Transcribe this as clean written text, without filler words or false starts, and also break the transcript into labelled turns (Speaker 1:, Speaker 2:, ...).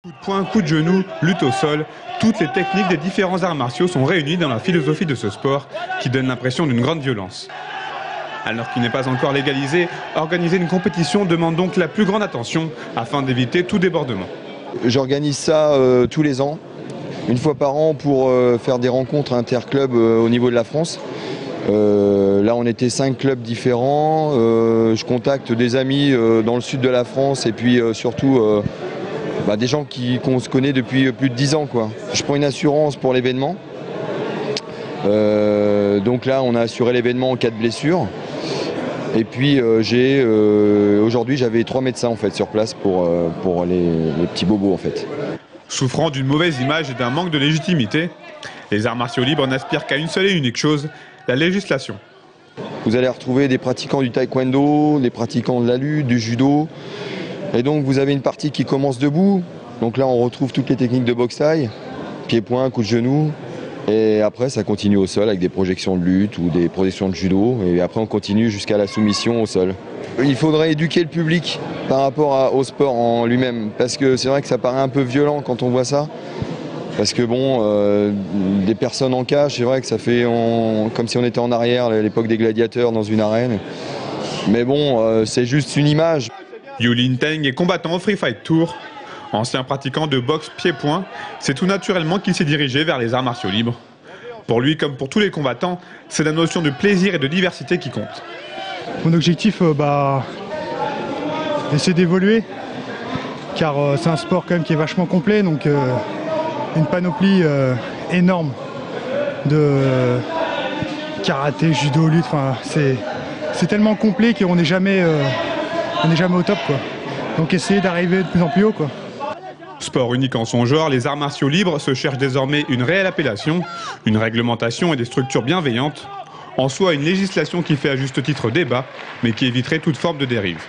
Speaker 1: Coup de poing, coup de genou, lutte au sol, toutes les techniques des différents arts martiaux sont réunies dans la philosophie de ce sport qui donne l'impression d'une grande violence. Alors qu'il n'est pas encore légalisé, organiser une compétition demande donc la plus grande attention afin d'éviter tout débordement.
Speaker 2: J'organise ça tous les ans, une fois par an pour faire des rencontres interclubs au niveau de la France. Là on était 5 clubs différents, je contacte des amis dans le sud de la France et puis surtout des gens qu'on se connaît depuis plus de 10 ans, quoi. Je prends une assurance pour l'événement, donc là on a assuré l'événement en cas de blessure. Et puis aujourd'hui j'avais 3 médecins en fait sur place pour les petits bobos en fait.
Speaker 1: Souffrant d'une mauvaise image et d'un manque de légitimité, les arts martiaux libres n'aspirent qu'à une seule et unique chose, la législation.
Speaker 2: Vous allez retrouver des pratiquants du taekwondo, des pratiquants de la lutte, du judo. Et donc vous avez une partie qui commence debout. Donc là on retrouve toutes les techniques de boxe thaï, pied-point, coup de genou. Et après ça continue au sol avec des projections de lutte ou des projections de judo. Et après on continue jusqu'à la soumission au sol. Il faudrait éduquer le public par rapport au sport en lui-même. Parce que c'est vrai que ça paraît un peu violent quand on voit ça. Parce que bon, des personnes en cage, c'est vrai que ça fait comme si on était en arrière à l'époque des gladiateurs dans une arène. Mais bon, c'est juste une image.
Speaker 1: Yulin Teng est combattant au Free Fight Tour. Ancien pratiquant de boxe pied-point, c'est tout naturellement qu'il s'est dirigé vers les arts martiaux libres. Pour lui, comme pour tous les combattants, c'est la notion de plaisir et de diversité qui compte.
Speaker 3: Mon objectif, essayer d'évoluer, car c'est un sport quand même qui est vachement complet, donc une panoplie énorme de karaté, judo, lutte, c'est tellement complet qu'on n'est jamais au top, quoi. Donc essayer d'arriver de plus en plus haut, quoi.
Speaker 1: Sport unique en son genre, les arts martiaux libres se cherchent désormais une réelle appellation, une réglementation et des structures bienveillantes. En soi, une législation qui fait à juste titre débat, mais qui éviterait toute forme de dérive.